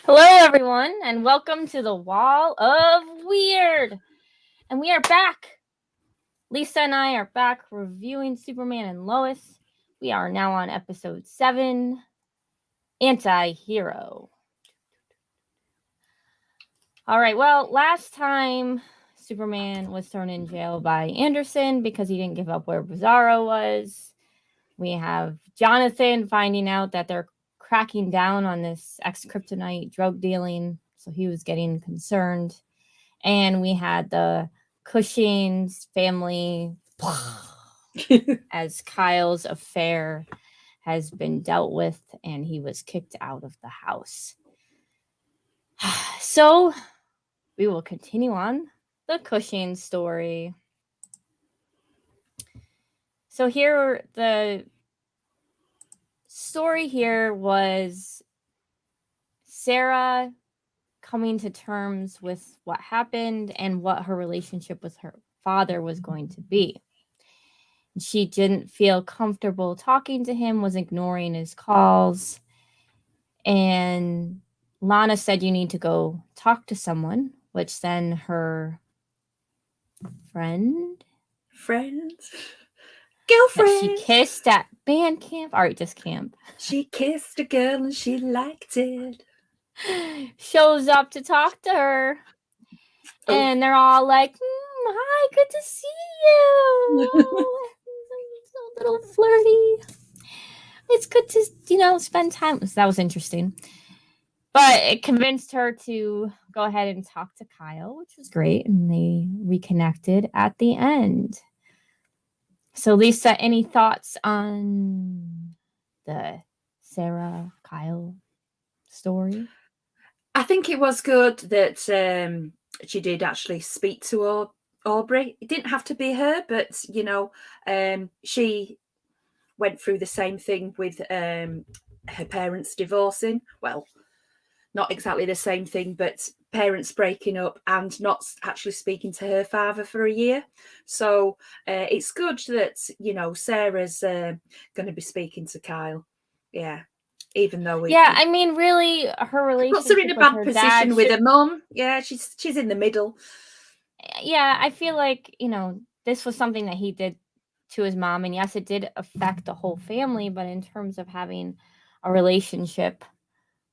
Hello, everyone, and welcome to the Wall of Weird. And we are back. Lisa and I are back reviewing Superman and Lois. We are now on episode 7, Anti-Hero. All right, well, last time Superman was thrown in jail by Anderson because he didn't give up where Bizarro was. We have Jonathan finding out that they're cracking down on this ex-kryptonite drug dealing, so he was getting concerned. And we had the Cushing's family as Kyle's affair has been dealt with and he was kicked out of the house. So we will continue on the Cushing story. So here, the story here was Sarah coming to terms with what happened and what her relationship with her father was going to be. She didn't feel comfortable talking to him, was ignoring his calls. And Lana said, you need to go talk to someone, which then her girlfriend, that she kissed at band camp, artist camp. She kissed a girl and she liked it. Shows up to talk to her. Oh. And they're all like, hi, good to see you. So little flirty. It's good to, spend time. So that was interesting. But it convinced her to go ahead and talk to Kyle, which was great. And they reconnected at the end. So, Lisa, any thoughts on the Sarah Kyle story? I think it was good that she did actually speak to Aubrey. It didn't have to be her, but, she went through the same thing with her parents divorcing. Well, not exactly the same thing, but parents breaking up and not actually speaking to her father for a year. So it's good that, Sarah's going to be speaking to Kyle. Yeah. Even though I mean, really, her relationship puts her in a bad position with her mum. Yeah, she's in the middle. Yeah, I feel like, this was something that he did to his mom. And yes, it did affect the whole family. But in terms of having a relationship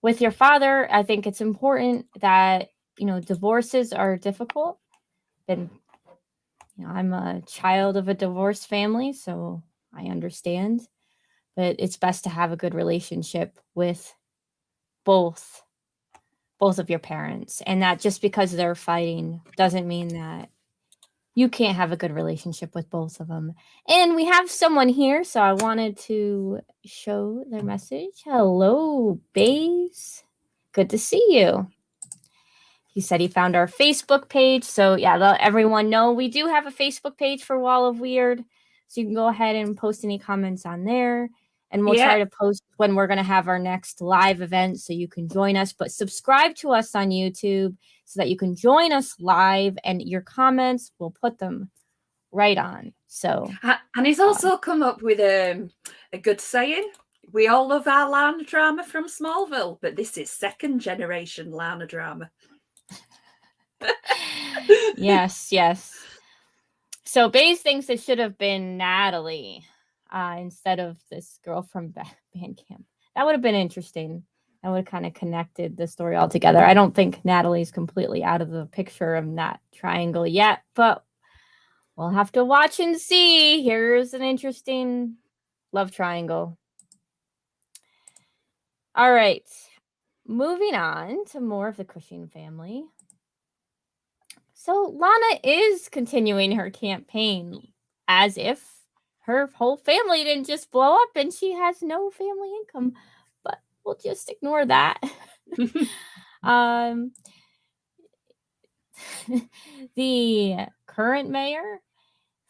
with your father, I think it's important that, divorces are difficult. And, I'm a child of a divorced family, so I understand. But it's best to have a good relationship with both of your parents. And that just because they're fighting doesn't mean that you can't have a good relationship with both of them. And we have someone here, so I wanted to show their message. Hello, Baze. Good to see you. He said he found our Facebook page. So yeah, let everyone know we do have a Facebook page for Wall of Weird. So you can go ahead and post any comments on there. And we'll try to post when we're going to have our next live event so you can join us. But subscribe to us on YouTube so that you can join us live, and your comments, we'll put them right on. So, and he's also come up with a good saying. We all love our Lana drama from Smallville, but this is second generation Lana drama. Yes. So Baze thinks it should have been Natalie instead of this girl from band camp. That would have been interesting. That would have kind of connected the story all together. I don't think Natalie's completely out of the picture of that triangle yet, but we'll have to watch and see. Here's an interesting love triangle. All right. Moving on to more of the Cushing family. So Lana is continuing her campaign as if her whole family didn't just blow up and she has no family income, but we'll just ignore that. The current mayor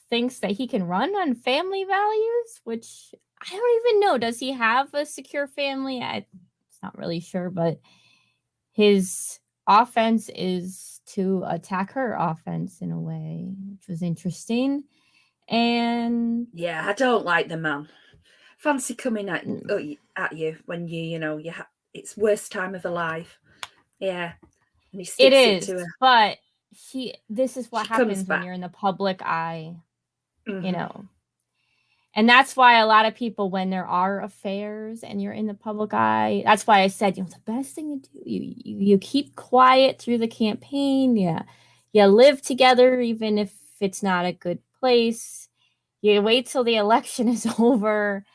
thinks that he can run on family values, which I don't even know. Does he have a secure family? I'm not really sure, but his offense is to attack her offense in a way, which was interesting. And yeah, I don't like the man. Fancy coming at you when you it's worst time of the life. Yeah. And he It sticks it is, to her. but this is what She comes happens when back. you're in the public eye, you Mhm. know. And that's why a lot of people, when there are affairs and you're in the public eye, that's why I said, the best thing to do, you keep quiet through the campaign. Yeah. You live together, even if it's not a good place. You wait till the election is over.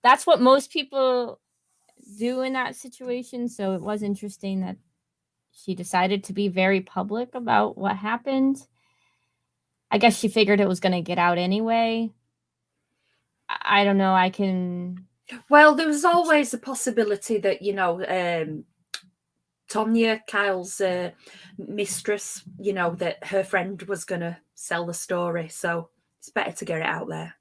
That's what most people do in that situation. So it was interesting that she decided to be very public about what happened. I guess she figured it was going to get out anyway. I don't know. Well, there was always a possibility that, Tonya, Kyle's mistress, that her friend was going to sell the story. So it's better to get it out there.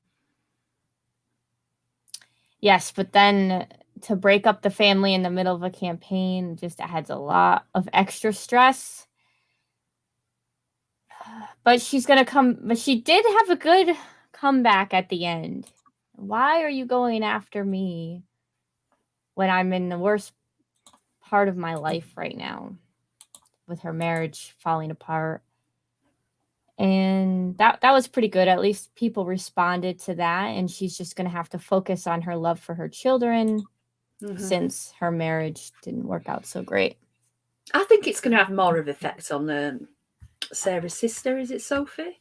Yes, but then to break up the family in the middle of a campaign just adds a lot of extra stress. But she's going to but she did have a good comeback at the end. Why are you going after me when I'm in the worst part of my life right now with her marriage falling apart? And that was pretty good. At least people responded to that, and she's just going to have to focus on her love for her children since her marriage didn't work out so great. I think it's going to have more of effect on Sarah's sister. Is it Sophie?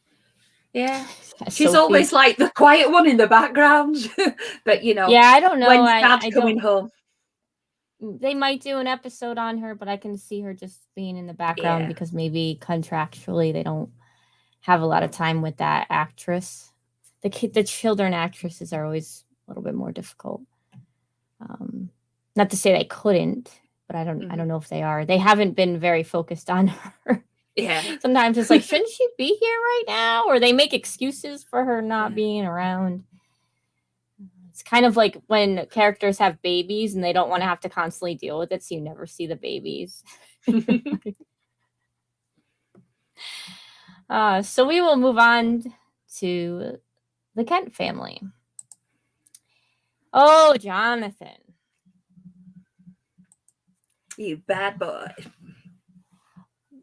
Yeah. She's Sophie. always like the quiet one in the background. But, yeah, I don't know. when Dad's I coming don't. home. They might do an episode on her, but I can see her just being in the background because maybe contractually they don't have a lot of time with that actress. The children actresses are always a little bit more difficult. Not to say they couldn't, but I don't know if they are. They haven't been very focused on her. Yeah. Sometimes it's like, shouldn't she be here right now? Or they make excuses for her not being around. It's kind of like when characters have babies and they don't want to have to constantly deal with it, so you never see the babies. So we will move on to the Kent family. Oh, Jonathan. You bad boy.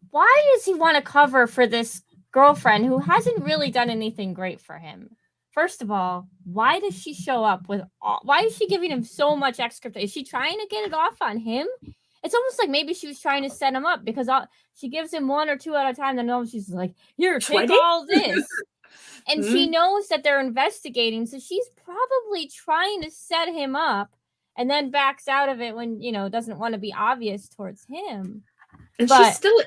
Why does he want to cover for this girlfriend who hasn't really done anything great for him? First of all, why does she show up why is she giving him so much extra? Is she trying to get it off on him? It's almost like maybe she was trying to set him up because she gives him 1 or 2 at a time. Then she's like, here, take 20? all this. And she knows that they're investigating. So she's probably trying to set him up and then backs out of it when, doesn't want to be obvious towards him. And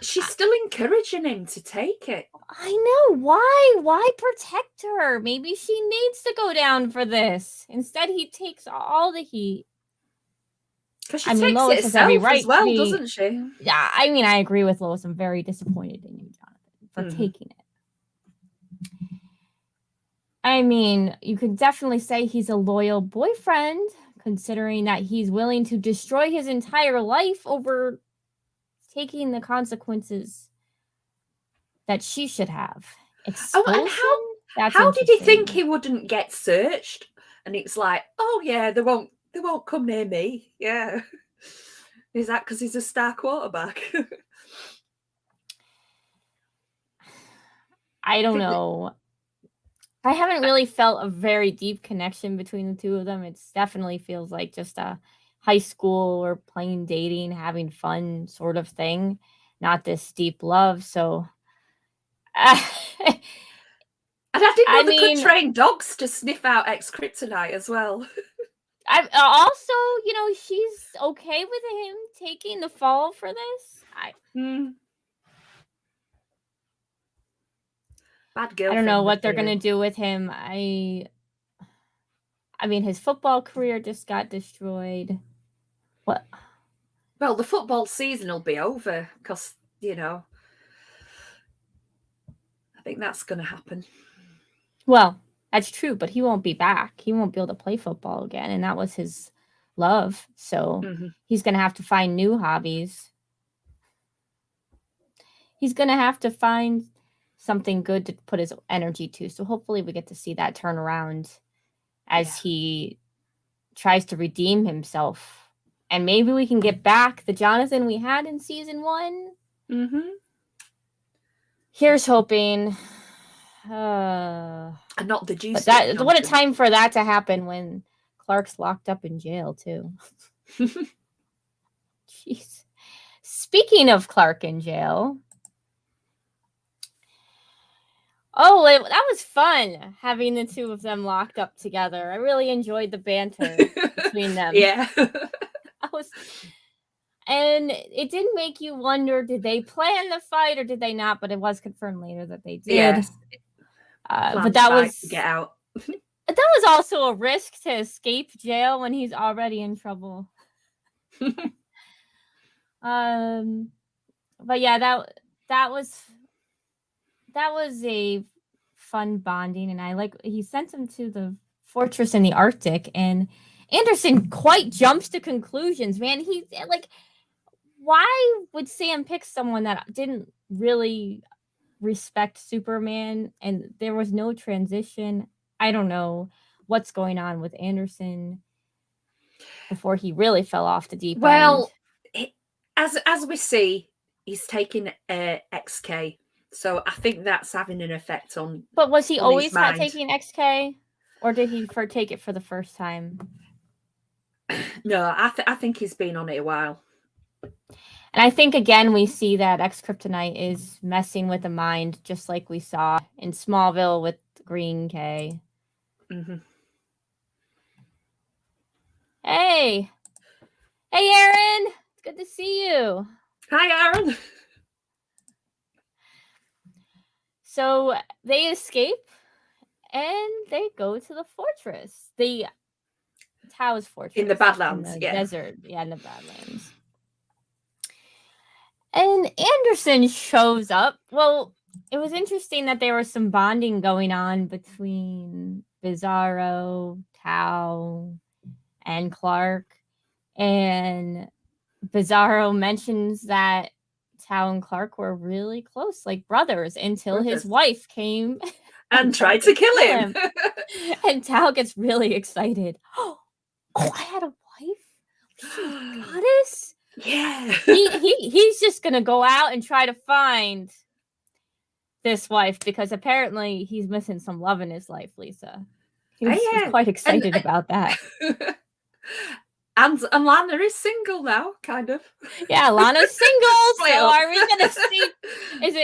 she's still encouraging him to take it. I know. Why protect her? Maybe she needs to go down for this. Instead, he takes all the heat. Because she takes Lois it has every herself right as well, to be, doesn't she? Yeah, I agree with Lois. I'm very disappointed in you, Jonathan, for taking it. You could definitely say he's a loyal boyfriend, considering that he's willing to destroy his entire life over taking the consequences that she should have. Expulsion? How did he think he wouldn't get searched? And it's like, oh yeah, they won't come near me. Yeah. Is that because he's a star quarterback? I don't know. I haven't really felt a very deep connection between the two of them. It definitely feels like just a high school or plain dating, having fun sort of thing, not this deep love. So, and I didn't know they could train dogs to sniff out ex-kryptonite as well. I also, she's okay with him taking the fall for this. Bad girlfriend. I don't know what they're gonna do with him. His football career just got destroyed. What? Well, the football season will be over because, I think that's going to happen. Well, that's true, but he won't be back. He won't be able to play football again, and that was his love. So he's going to have to find new hobbies. He's going to have to find something good to put his energy to. So hopefully we get to see that turn around as he tries to redeem himself And maybe we can get back the Jonathan we had in season 1. Mm-hmm. Here's hoping. And not the juice. But what a time for that to happen when Clark's locked up in jail, too. Jeez. Speaking of Clark in jail. Oh, that was fun having the two of them locked up together. I really enjoyed the banter between them. Yeah. And it did make you wonder, did they plan the fight or did they not? But it was confirmed later that they did. Yes. But that was to get out. That was also a risk to escape jail when he's already in trouble. But yeah, that was a fun bonding, and he sent him to the fortress in the Arctic, and Anderson quite jumps to conclusions, man. He why would Sam pick someone that didn't really respect Superman, and there was no transition? I don't know what's going on with Anderson before he really fell off the deep end. Well, as we see, he's taking XK, so I think that's having an effect on. But was he always taking XK, or did he take it for the first time? No, I think he's been on it a while. And I think, again, we see that X-Kryptonite is messing with the mind, just like we saw in Smallville with Green K. Mm-hmm. Hey, Aaron! It's good to see you. Hi, Aaron. So they escape, and they go to the fortress. The Tao's fortress. In the Badlands, in the desert. Yeah, in the Badlands. And Anderson shows up. Well, it was interesting that there was some bonding going on between Bizarro, Tao, and Clark. And Bizarro mentions that Tao and Clark were really close, like brothers, until his wife came and tried to kill him. And Tao gets really excited. Oh, I had a wife? She's a goddess? Yeah. He's just gonna go out and try to find this wife, because apparently he's missing some love in his life, Lisa. He's quite excited about that. And Lana is single now, kind of. Yeah, Lana's single. So are we gonna see? Is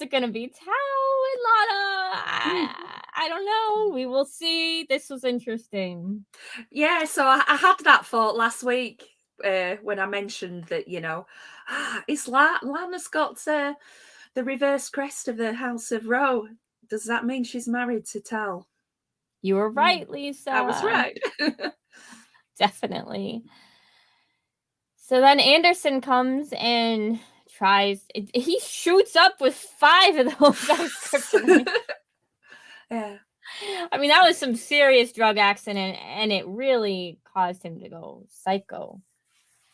it gonna be Tao and Lana? I don't know. We will see. This was interesting. Yeah, so I had that thought last week when I mentioned that, Lana's got the reverse crest of the House of Roe. Does that mean she's married to Tal? You were right, Lisa. I was right. Definitely. So then Anderson comes and he shoots up with 5 of those kryptonite. Yeah. I mean, that was some serious drug accident, and it really caused him to go psycho.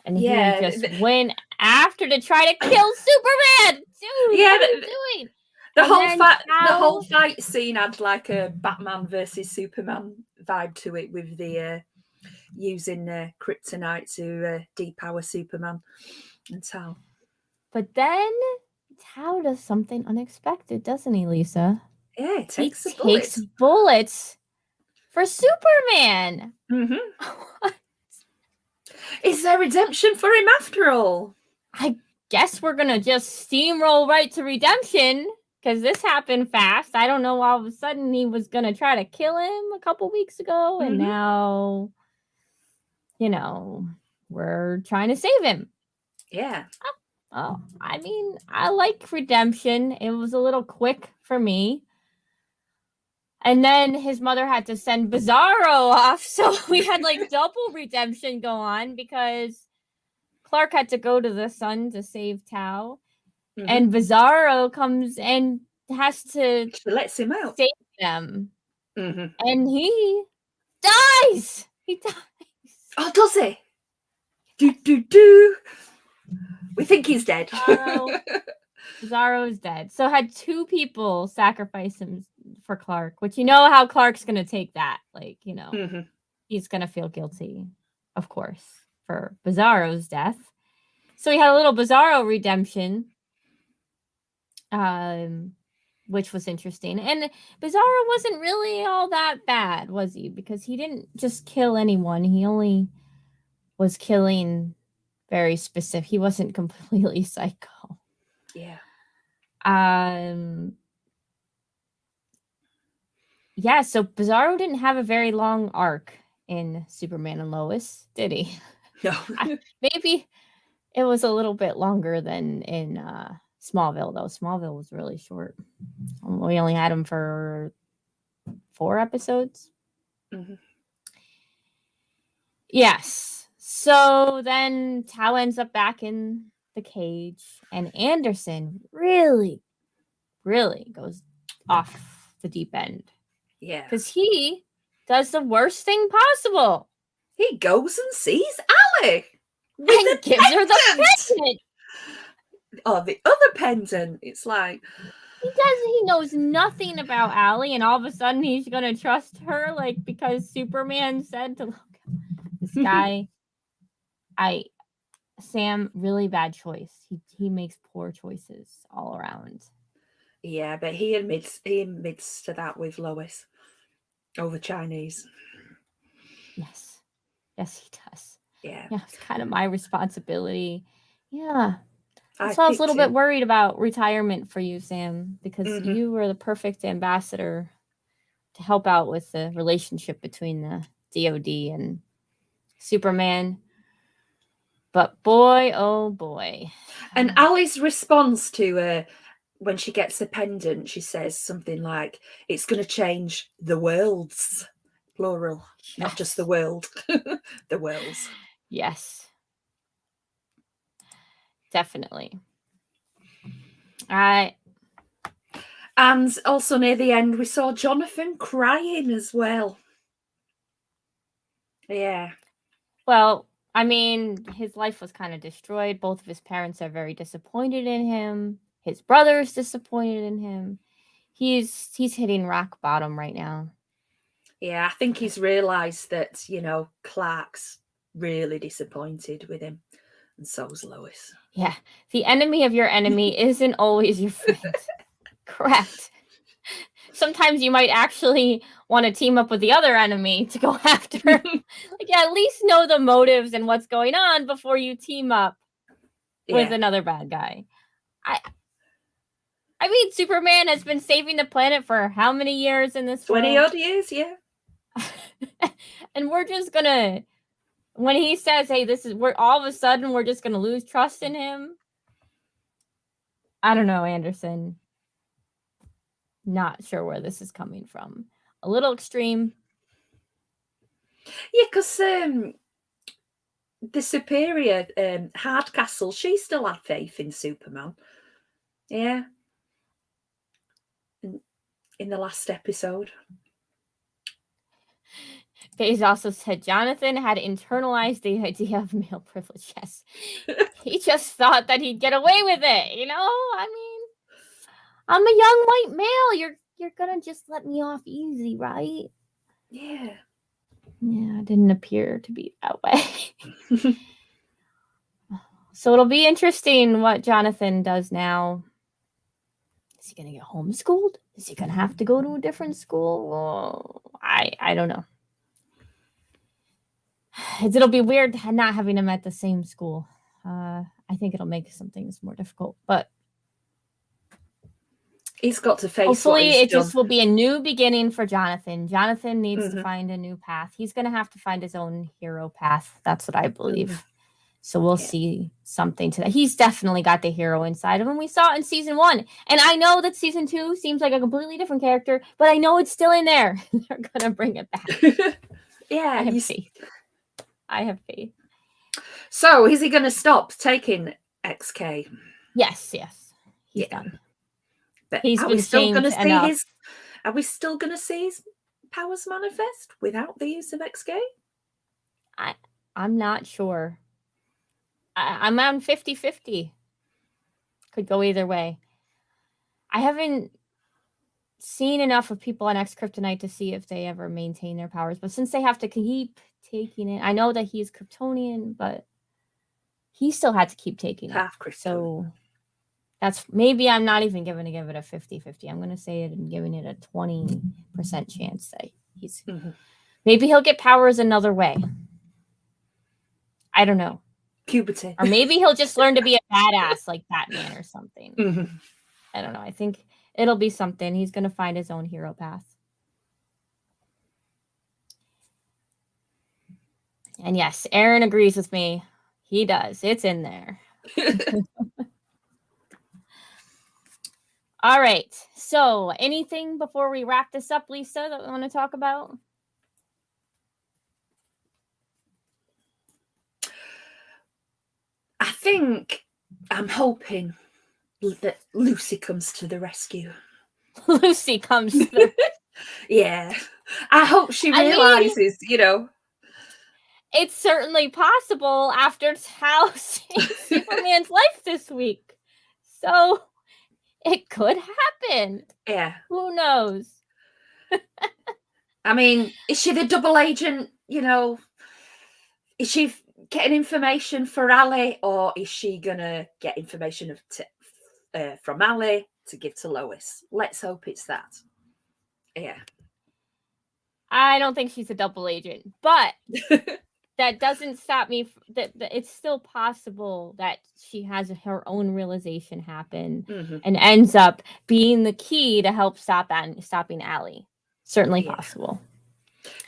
And he just went after to try to kill Superman. Dude, what are you doing? The whole fight scene had like a Batman versus Superman vibe to it, with the using kryptonite to depower Superman and Tao. But then Tao does something unexpected, doesn't he, Lisa? Yeah, he takes bullets for Superman. Mm-hmm. Is there redemption for him after all? I guess we're gonna just steamroll right to redemption, because this happened fast. I don't know, all of a sudden he was gonna try to kill him a couple weeks ago, and now, we're trying to save him. Yeah. Oh, I mean, I like redemption. It was a little quick for me. And then his mother had to send Bizarro off, so we had double redemption go on, because Clark had to go to the sun to save Tao, and Bizarro comes and has to lets him out, save them, and he dies. He dies. Oh, does he? Do. We think he's dead. Bizarro is dead. So had 2 people sacrifice him for Clark, which how Clark's gonna take that. He's gonna feel guilty, of course, for Bizarro'S death. So he had a little Bizarro redemption, which was interesting. And Bizarro wasn't really all that bad, was he? Because he didn't just kill anyone. He only was killing very specific. He wasn't completely psycho. Yeah. Yeah, so Bizarro didn't have a very long arc in Superman and Lois, did he? No. Maybe it was a little bit longer than in Smallville, though. Smallville was really short. We only had him for 4 episodes. Mm-hmm. Yes. So then Tao ends up back in the cage, and Anderson really, really goes off the deep end. Yeah. Because he does the worst thing possible. He goes and sees Ali. And gives her the pendant. Oh, the other pendant. It's like... He knows nothing about Ali, and all of a sudden he's going to trust her, like, because Superman said to look. This guy, Sam, really bad choice. He makes poor choices all around. Yeah, but he admits to that with Lois over Chinese. Yes, he does. Yeah, it's kind of my responsibility. Yeah. I was a little bit worried about retirement for you, Sam, because Mm-hmm. you were the perfect ambassador to help out with the relationship between the DOD and Superman. But boy, oh boy. And Ali's response to when she gets the pendant, she says something like, "It's going to change the worlds," plural, not just the world, the worlds. Yes. Definitely. And also near the end, we saw Jonathan crying as well. Yeah. Well, I mean, his life was kind of destroyed. Both of his parents are very disappointed in him. His brother is disappointed in him. He's hitting rock bottom right now. Yeah, I think he's realised that, Clark's really disappointed with him. And so's Lois. Yeah. The enemy of your enemy isn't always your friend. Correct. Sometimes you might actually want to team up with the other enemy to go after. At least know the motives and what's going on before you team up with another bad guy. I mean, Superman has been saving the planet for how many years in this 20 world? odd years, yeah. And we're just gonna, when he says, "Hey, we're all of a sudden we're just gonna lose trust in him." I don't know, Anderson. Not sure where this is coming from. A little extreme. Yeah, because the superior Hardcastle, she still had faith in Superman. Yeah. In the last episode. Faze also said Jonathan had internalized the idea of male privilege. Yes. He just thought that he'd get away with it, I mean, I'm a young white male. You're gonna just let me off easy, right? Yeah. Yeah, it didn't appear to be that way. So it'll be interesting what Jonathan does now. Is he gonna get homeschooled? Is he gonna have to go to a different school? Oh, I don't know. It'll be weird not having him at the same school. I think it'll make some things more difficult, but he's got to face hopefully it done. just will be a new beginning for Jonathan. Jonathan needs to find a new path. He's going to have to find his own hero path. That's what I believe. So we'll see something to that. He's definitely got the hero inside of him. We saw it in season 1. And I know that season 2 seems like a completely different character, but I know it's still in there. They're going to bring it back. Yeah. I have faith. I have faith. So is he going to stop taking XK? Yes. He's done. But he's been shamed enough. Are we still going to see his powers manifest without the use of XK? I'm not sure. I'm on 50-50. Could go either way. I haven't seen enough of people on X Kryptonite to see if they ever maintain their powers. But since they have to keep taking it. I know that he's Kryptonian, but he still had to keep taking it. Half Kryptonian. So that's maybe I'm not even going to give it a 50-50. I'm going to say it and giving it a 20% chance that he's maybe he'll get powers another way. I don't know. Puberty. Or maybe he'll just learn to be a badass like Batman or something. I don't know. I think it'll be something. He's going to find his own hero path. And yes, Aaron agrees with me. He does. It's in there. All right. So anything before we wrap this up, Lisa, that we want to talk about? I think I'm hoping that Lucy comes to the rescue. Lucy comes to the Yeah. I hope she realizes, it's certainly possible after Tal saved Superman's life this week. So it could happen. Yeah. Who knows? I mean, is she the double agent? Is she getting information for Ali, or is she gonna get information from Ali to give to Lois? Let's hope it's that. Yeah. I don't think she's a double agent, but that doesn't stop me. That it's still possible that she has her own realization happen and ends up being the key to help stopping Ali. Certainly possible.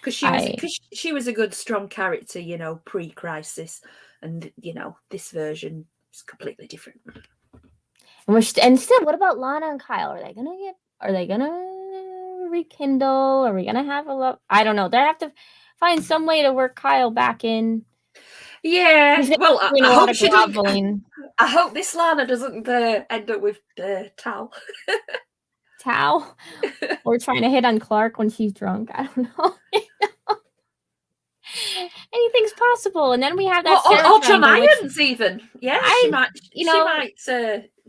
Because she was a good, strong character, pre-crisis, and this version is completely different. And still, what about Lana and Kyle? Are they gonna rekindle? Are we gonna have a love? I don't know. They have to find some way to work Kyle back in. Yeah. Well, I hope she doesn't. I hope this Lana doesn't end up with Tal. Tal, or trying to hit on Clark when she's drunk. I don't know. Anything's possible, and then we have that Ultron Irons even. Yeah, she might.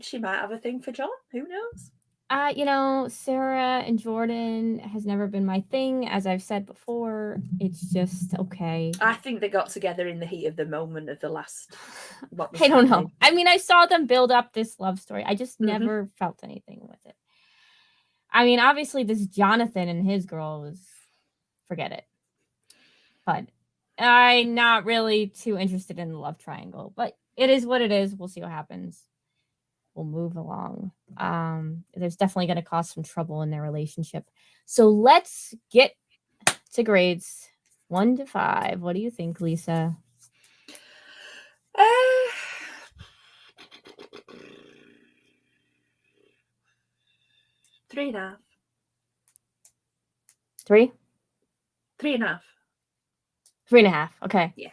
She might have a thing for John. Who knows? Sarah and Jordan has never been my thing, as I've said before. It's just okay. I think they got together in the heat of the moment of the last. I don't know. I mean, I saw them build up this love story. I just never felt anything with it. I mean, obviously, this Jonathan and his girl forget it. But I'm not really too interested in the love triangle. But it is what it is. We'll see what happens. We'll move along. There's definitely going to cause some trouble in their relationship. So let's get to grades 1 to 5. What do you think, Lisa? 3.5. 3? 3.5. 3.5. Okay. Yeah.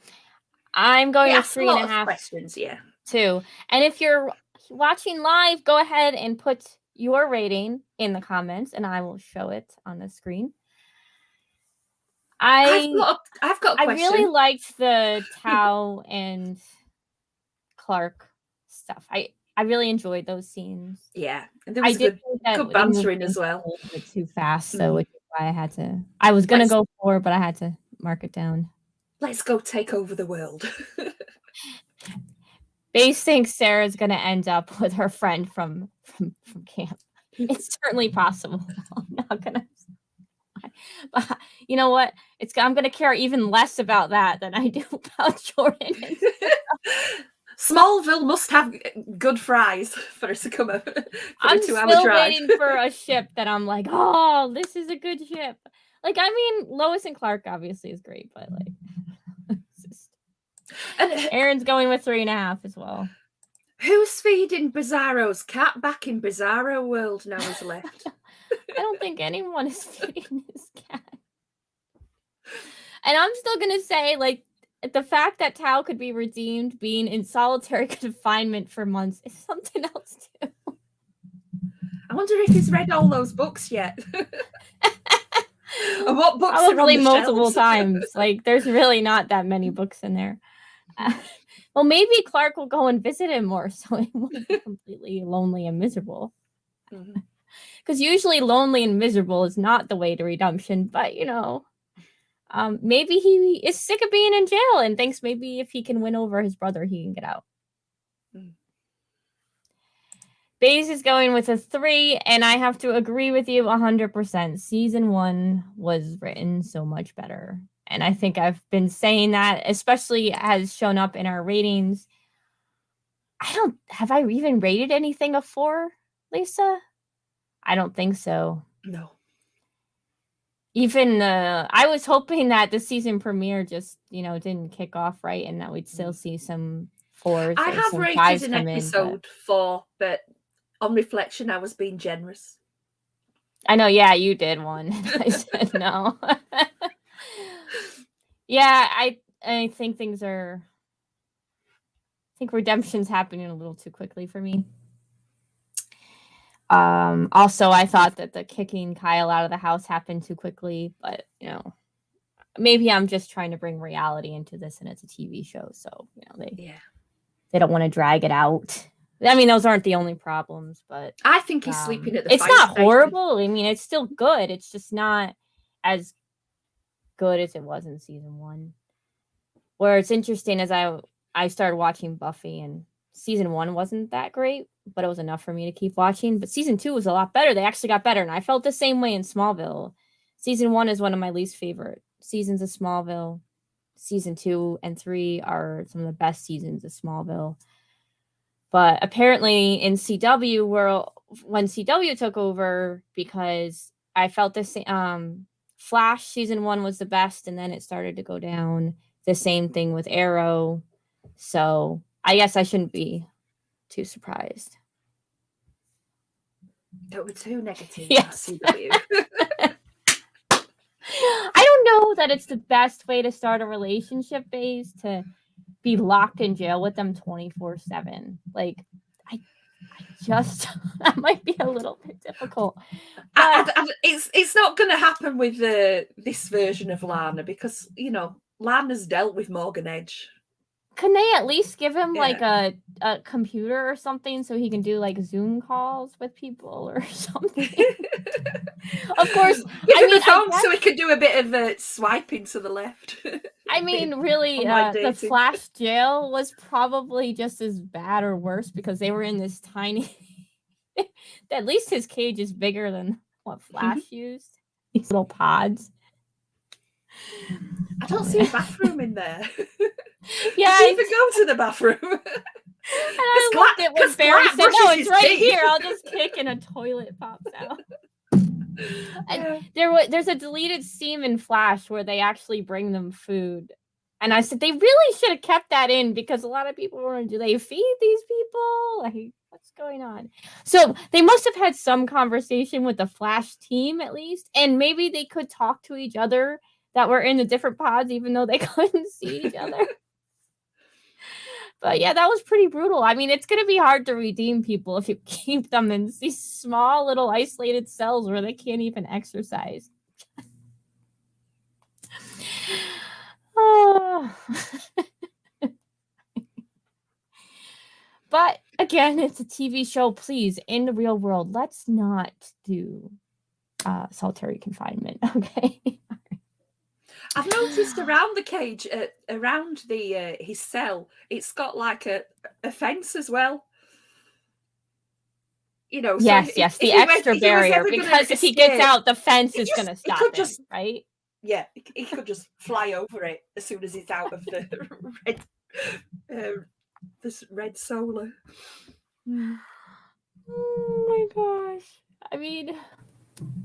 I'm going with 3.5. Questions, yeah. Too. And if you're watching live, go ahead and put your rating in the comments, and I will show it on the screen. I've got a question. I really liked the Tao and Clark stuff. I really enjoyed those scenes. Yeah, and there was good bantering as well. A little bit too fast, so which is why I was gonna go 4, but I had to mark it down. Let's go take over the world. Base thinks Sarah's gonna end up with her friend from camp. It's certainly possible. I'm not gonna. But you know what? I'm gonna care even less about that than I do about Jordan. Smallville must have good fries for us to come up. I'm still waiting for a ship that I'm like, oh, this is a good ship. Like, I mean, Lois and Clark obviously is great, but like, and Aaron's going with 3.5 as well. Who's feeding Bizarro's cat back in Bizarro world now is left? I don't think anyone is feeding his cat. And I'm still gonna say, like, the fact that Tao could be redeemed being in solitary confinement for months is something else too. I wonder if he's read all those books yet. And what books Probably are on the multiple shelves? times. Like, there's really not that many books in there. Well, maybe Clark will go and visit him more, so he won't be completely lonely and miserable. Because usually lonely and miserable is not the way to redemption, but Maybe he is sick of being in jail and thinks maybe if he can win over his brother, he can get out. Baze is going with a 3, and I have to agree with you 100%. Season 1 was written so much better. And I think I've been saying that, especially has shown up in our ratings. Have I even rated anything a 4, Lisa? I don't think so. No. Even I was hoping that the season premiere just, didn't kick off right and that we'd still see some 4s. I have rated an episode 4, but on reflection, I was being generous. I know, yeah, you did one. I said no. Yeah, I think redemption's happening a little too quickly for me. Also, I thought that the kicking Kyle out of the house happened too quickly, but maybe I'm just trying to bring reality into this, and it's a TV show, so they don't want to drag it out. I mean, those aren't the only problems, but I think he's sleeping at the it's fire not station. horrible. I mean, it's still good. It's just not as good as it was in season 1. Where it's interesting as I started watching Buffy, and season 1 wasn't that great, but it was enough for me to keep watching. But season 2 was a lot better. They actually got better, and I felt the same way in Smallville. Season 1 is one of my least favorite seasons of Smallville. Season 2 and 3 are some of the best seasons of Smallville. But apparently in CW, when CW took over, because I felt the same. Flash season 1 was the best, and then it started to go down. The same thing with Arrow. So I guess I shouldn't be too surprised. Don't be too negative. Yes. CW. I don't know that it's the best way to start a relationship, Baze, to be locked in jail with them 24/7. Like, I just that might be a little bit difficult. It's not going to happen with this version of Lana, because Lana's dealt with Morgan Edge. Can they at least give him like a computer or something so he can do like Zoom calls with people or something? Of course, give him a phone so he can do a bit of swiping to the left. I mean, really, the Flash jail was probably just as bad or worse because they were in this tiny. At least his cage is bigger than what Flash used. These little pods. I don't see a bathroom in there. Yeah, I didn't even go to the bathroom. And I loved it when Barry said, "No, it's right here. I'll just kick and a toilet pops out." And there's a deleted scene in Flash where they actually bring them food, and I said they really should have kept that in because a lot of people were, do they feed these people? Like, what's going on? So they must have had some conversation with the Flash team at least, and maybe they could talk to each other that were in the different pods, even though they couldn't see each other. But yeah, that was pretty brutal. I mean, it's going to be hard to redeem people if you keep them in these small little isolated cells where they can't even exercise. Oh. But again, it's a TV show. Please, in the real world, let's not do solitary confinement, okay? I've noticed around the cage, around his cell, it's got like a fence as well. Yes, the extra barrier, because if he gets out, the fence is going to stop him, right? Yeah, he could just fly over it as soon as he's out of the this red solar. Oh my gosh! I mean,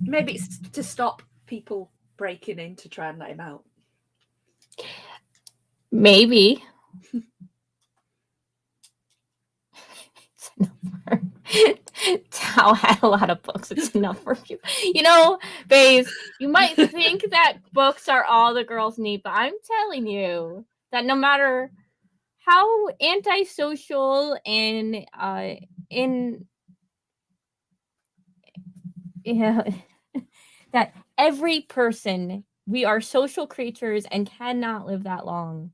maybe it's to stop people breaking in to try and let him out. Maybe. Tao had a lot of books. It's enough for you. Baze, you might think that books are all the girls need, but I'm telling you that no matter how antisocial and that every person, we are social creatures and cannot live that long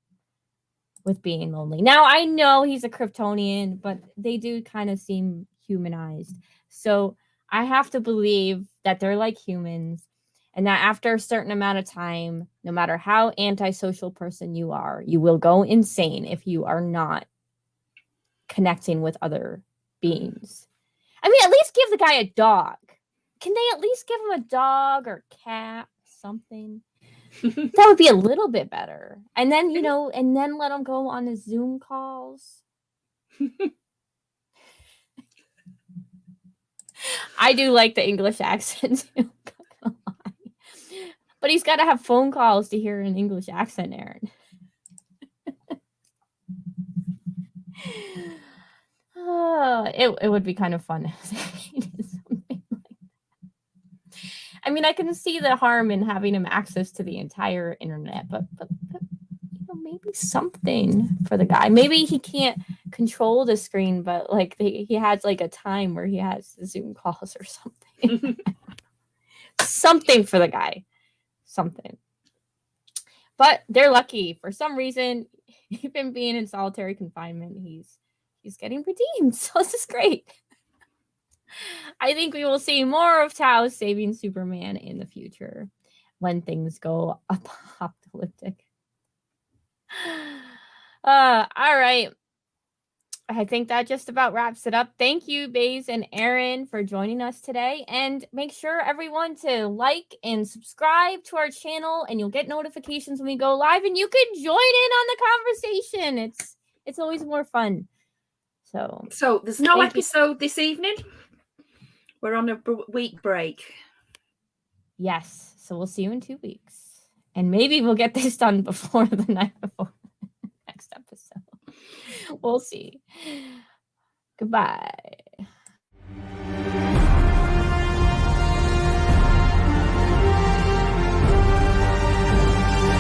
with being lonely. Now, I know he's a Kryptonian, but they do kind of seem humanized. So I have to believe that they're like humans And that after a certain amount of time, no matter how antisocial person you are, you will go insane if you are not connecting with other beings. I mean, at least give the guy a dog. Can they at least give him a dog or cat, something? That would be a little bit better. And then, and then let him go on the Zoom calls. I do like the English accent too. But he's got to have phone calls to hear an English accent, Aaron. It would be kind of fun. I mean, I can see the harm in having him access to the entire internet, but maybe something for the guy. Maybe he can't control the screen, but like he has like a time where he has Zoom calls or something. Something for the guy. Something. But they're lucky. For some reason, even being in solitary confinement, he's getting redeemed. So this is great. I think we will see more of Tao saving Superman in the future when things go apocalyptic. All right. I think that just about wraps it up. Thank you, Baze and Aaron, for joining us today. And make sure everyone to like and subscribe to our channel, and you'll get notifications when we go live. And you can join in on the conversation. It's always more fun. So there's no episode this evening. We're on a week break. Yes. So we'll see you in 2 weeks. And maybe we'll get this done before the night before next episode. We'll see. Goodbye.